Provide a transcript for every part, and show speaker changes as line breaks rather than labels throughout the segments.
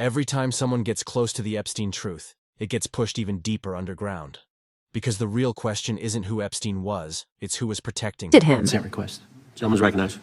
Every time someone gets close to the Epstein truth, it gets pushed even deeper underground. Because the real question isn't who Epstein was, it's who was protecting
him.
Consent request.
Gentleman's recognized.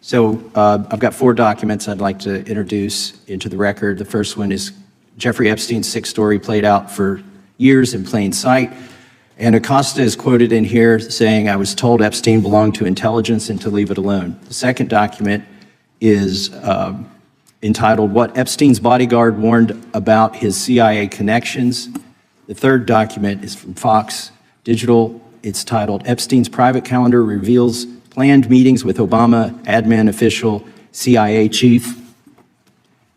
So I've got 4 documents I'd like to introduce into the record. The first one is Jeffrey Epstein's 6 story played out for years in plain sight. And Acosta is quoted in here saying, "I was told Epstein belonged to intelligence and to leave it alone." The second document is entitled, "What Epstein's Bodyguard Warned About His CIA Connections." The third document is from Fox Digital. It's titled, "Epstein's Private Calendar Reveals Planned Meetings with Obama Admin Official, CIA Chief."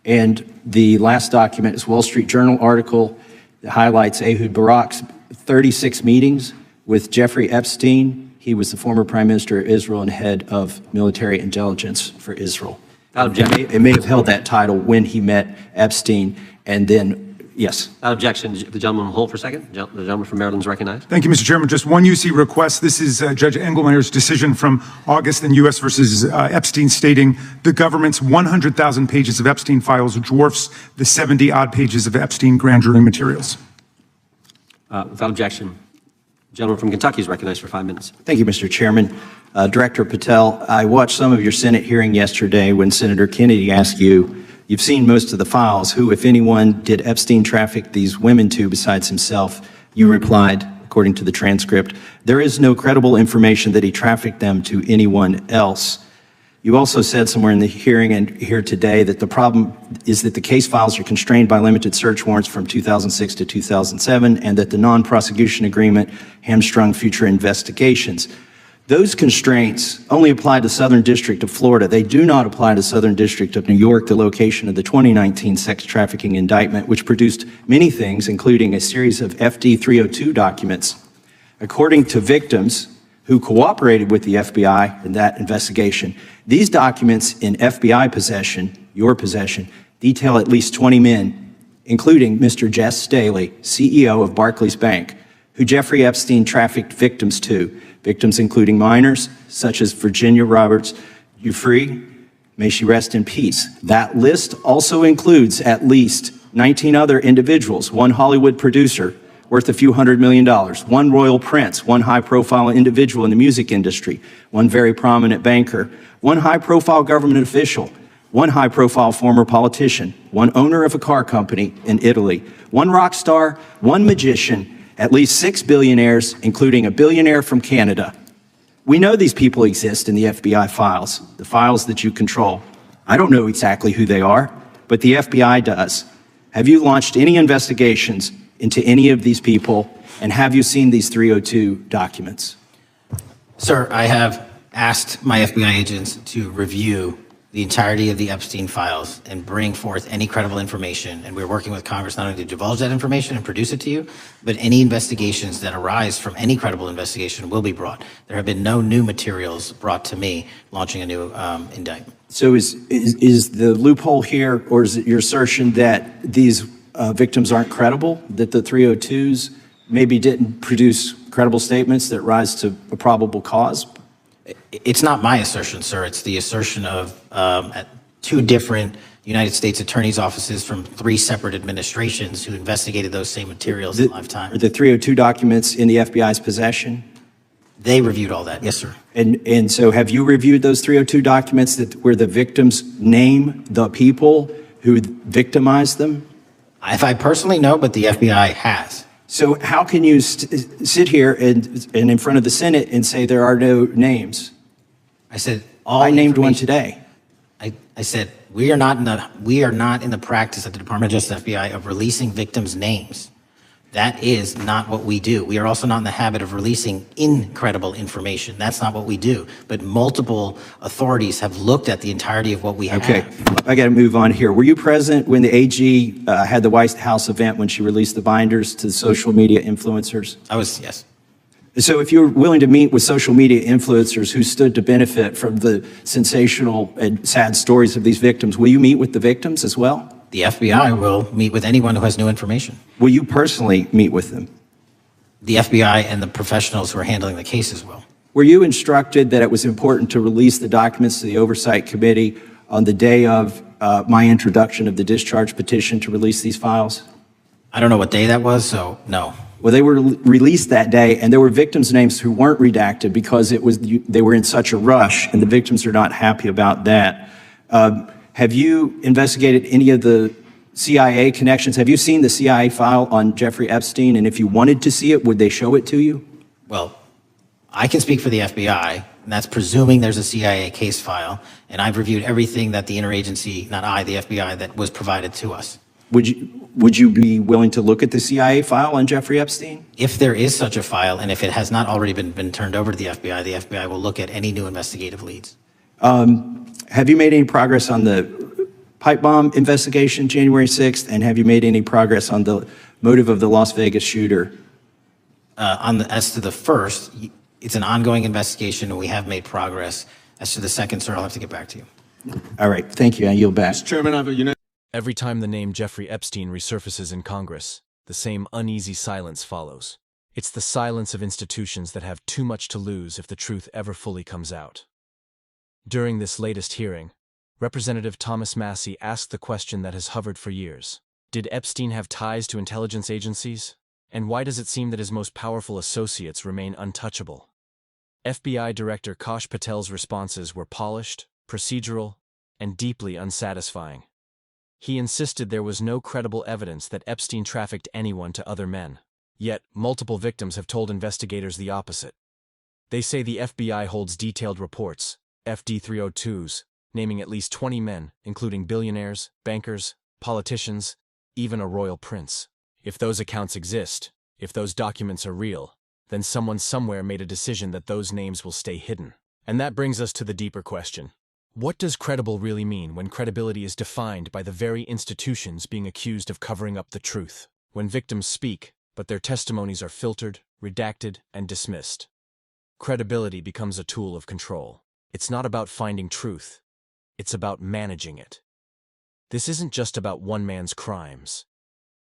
And the last document is Wall Street Journal article that highlights Ehud Barak's 36 meetings with Jeffrey Epstein. He was the former Prime Minister of Israel and head of military intelligence for Israel. It may have held that title when he met Epstein, and then, yes.
Without objection, the gentleman will hold for a second. The gentleman from Maryland is recognized.
Thank you, Mr. Chairman. Just one UC request. This is Judge Engelmeyer's decision from August in U.S. versus Epstein, stating the government's 100,000 pages of Epstein files dwarfs the 70-odd pages of Epstein grand jury materials.
Without objection, the gentleman from Kentucky is recognized for 5 minutes.
Thank you, Mr. Chairman. Director Patel, I watched some of your Senate hearing yesterday when Senator Kennedy asked you, you've seen most of the files, who, if anyone, did Epstein traffic these women to besides himself? You replied, according to the transcript, there is no credible information that he trafficked them to anyone else. You also said somewhere in the hearing and here today that the problem is that the case files are constrained by limited search warrants from 2006 to 2007 and that the non-prosecution agreement hamstrung future investigations. Those constraints only apply to Southern District of Florida. They do not apply to Southern District of New York, the location of the 2019 sex trafficking indictment, which produced many things, including a series of FD 302 documents. According to victims who cooperated with the FBI in that investigation, these documents in FBI possession, your possession, detail at least 20 men, including Mr. Jess Staley, CEO of Barclays Bank, who Jeffrey Epstein trafficked victims to. Victims including minors, such as Virginia Roberts Giuffre, may she rest in peace. That list also includes at least 19 other individuals, one Hollywood producer worth a few $100 million, one royal prince, one high-profile individual in the music industry, one very prominent banker, one high-profile government official, one high-profile former politician, one owner of a car company in Italy, one rock star, one magician, at least 6 billionaires, including a billionaire from Canada. We know these people exist in the FBI files, the files that you control. I don't know exactly who they are, but the FBI does. Have you launched any investigations into any of these people, and have you seen these 302 documents?
Sir, I have asked my FBI agents to review the entirety of the Epstein files and bring forth any credible information. And we're working with Congress not only to divulge that information and produce it to you, but any investigations that arise from any credible investigation will be brought. There have been no new materials brought to me launching a new indictment.
So is the loophole here, or is it your assertion that these victims aren't credible, that the 302s maybe didn't produce credible statements that rise to a probable cause?
It's not my assertion, sir. It's the assertion of 2 different United States attorneys' offices from 3 separate administrations who investigated those same materials in lifetime.
Are the 302 documents in the FBI's possession?
They reviewed all that, yes, sir.
And so have you reviewed those 302 documents where the victims name the people who victimized them?
If I personally know, but the FBI has.
So how can you sit here and in front of the Senate and say there are no names?
I said
I named one today.
I said we are not in the practice at the Department of Justice FBI of releasing victims' names. That is not what we do. We are also not in the habit of releasing incredible information. That's not what we do. But multiple authorities have looked at the entirety of what we have.
Okay, I got to move on here. Were you present when the AG had the White House event when she released the binders to social media influencers?
I was, yes.
So if you're willing to meet with social media influencers who stood to benefit from the sensational and sad stories of these victims, will you meet with the victims as well?
The FBI will meet with anyone who has new information.
Will you personally meet with them?
The FBI and the professionals who are handling the cases will.
Were you instructed that it was important to release the documents to the Oversight Committee on the day of my introduction of the discharge petition to release these files?
I don't know what day that was, so no.
Well, they were released that day, and there were victims' names who weren't redacted because they were in such a rush, and the victims are not happy about that. Have you investigated any of the CIA connections? Have you seen the CIA file on Jeffrey Epstein? And if you wanted to see it, would they show it to you?
Well, I can speak for the FBI, and that's presuming there's a CIA case file, and I've reviewed everything that the interagency, not I, the FBI, that was provided to us.
Would you be willing to look at the CIA file on Jeffrey Epstein?
If there is such a file, and if it has not already been turned over to the FBI will look at any new investigative leads.
Have you made any progress on the pipe bomb investigation January 6th? And have you made any progress on the motive of the Las Vegas shooter?
As to the first, it's an ongoing investigation, and we have made progress. As to the second, sir, I'll have to get back to you.
All right, thank you. I yield back.
Mr. Chairman, I have a
Every time the name Jeffrey Epstein resurfaces in Congress, the same uneasy silence follows. It's the silence of institutions that have too much to lose if the truth ever fully comes out. During this latest hearing, Representative Thomas Massie asked the question that has hovered for years. Did Epstein have ties to intelligence agencies? And why does it seem that his most powerful associates remain untouchable? FBI Director Kash Patel's responses were polished, procedural, and deeply unsatisfying. He insisted there was no credible evidence that Epstein trafficked anyone to other men. Yet, multiple victims have told investigators the opposite. They say the FBI holds detailed reports, FD 302s, naming at least 20 men, including billionaires, bankers, politicians, even a royal prince. If those accounts exist, if those documents are real, then someone somewhere made a decision that those names will stay hidden. And that brings us to the deeper question. What does credible really mean when credibility is defined by the very institutions being accused of covering up the truth? When victims speak, but their testimonies are filtered, redacted, and dismissed. Credibility becomes a tool of control. It's not about finding truth. It's about managing it. This isn't just about one man's crimes.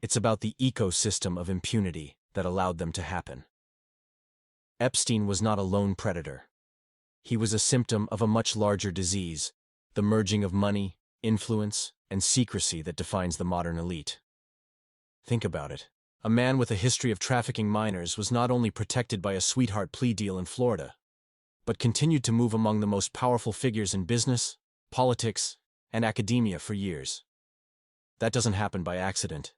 It's about the ecosystem of impunity that allowed them to happen. Epstein was not a lone predator. He was a symptom of a much larger disease, the merging of money, influence, and secrecy that defines the modern elite. Think about it. A man with a history of trafficking minors was not only protected by a sweetheart plea deal in Florida, but continued to move among the most powerful figures in business, politics, and academia for years. That doesn't happen by accident.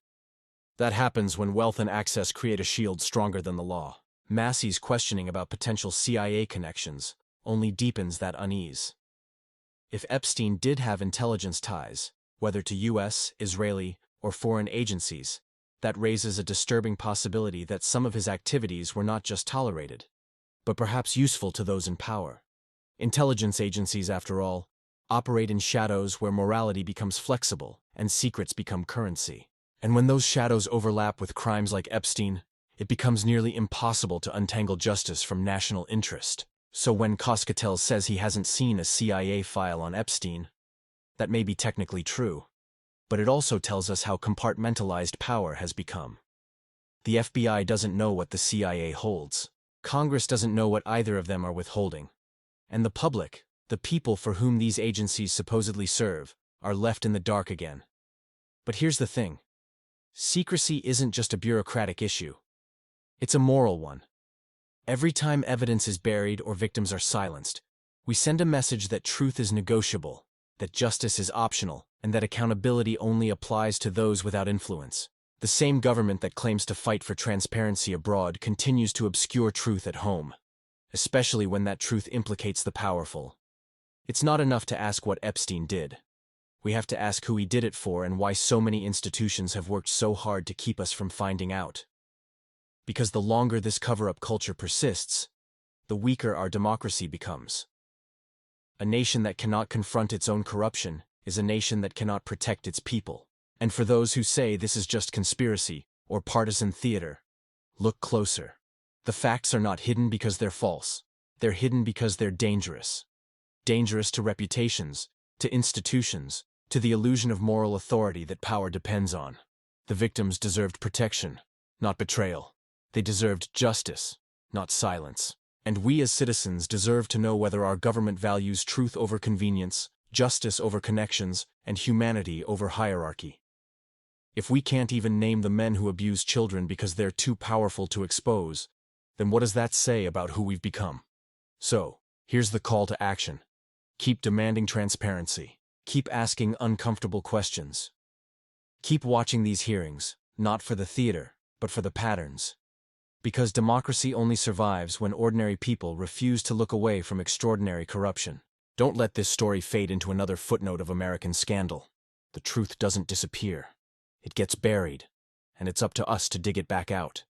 That happens when wealth and access create a shield stronger than the law. Massie's questioning about potential CIA connections only deepens that unease. If Epstein did have intelligence ties, whether to U.S., Israeli, or foreign agencies, that raises a disturbing possibility that some of his activities were not just tolerated, but perhaps useful to those in power. Intelligence agencies, after all, operate in shadows where morality becomes flexible and secrets become currency. And when those shadows overlap with crimes like Epstein, it becomes nearly impossible to untangle justice from national interest. So when Kash Patel says he hasn't seen a CIA file on Epstein, that may be technically true, but it also tells us how compartmentalized power has become. The FBI doesn't know what the CIA holds. Congress doesn't know what either of them are withholding. And the public, the people for whom these agencies supposedly serve, are left in the dark again. But here's the thing. Secrecy isn't just a bureaucratic issue. It's a moral one. Every time evidence is buried or victims are silenced, we send a message that truth is negotiable, that justice is optional, and that accountability only applies to those without influence. The same government that claims to fight for transparency abroad continues to obscure truth at home, especially when that truth implicates the powerful. It's not enough to ask what Epstein did. We have to ask who he did it for and why so many institutions have worked so hard to keep us from finding out. Because the longer this cover-up culture persists, the weaker our democracy becomes. A nation that cannot confront its own corruption is a nation that cannot protect its people. And for those who say this is just conspiracy or partisan theater, look closer. The facts are not hidden because they're false. They're hidden because they're dangerous. Dangerous to reputations, to institutions, to the illusion of moral authority that power depends on. The victims deserved protection, not betrayal. They deserved justice, not silence. And we as citizens deserve to know whether our government values truth over convenience, justice over connections, and humanity over hierarchy. If we can't even name the men who abuse children because they're too powerful to expose, then what does that say about who we've become? So, here's the call to action. Keep demanding transparency. Keep asking uncomfortable questions. Keep watching these hearings, not for the theater, but for the patterns. Because democracy only survives when ordinary people refuse to look away from extraordinary corruption. Don't let this story fade into another footnote of American scandal. The truth doesn't disappear. It gets buried, and it's up to us to dig it back out.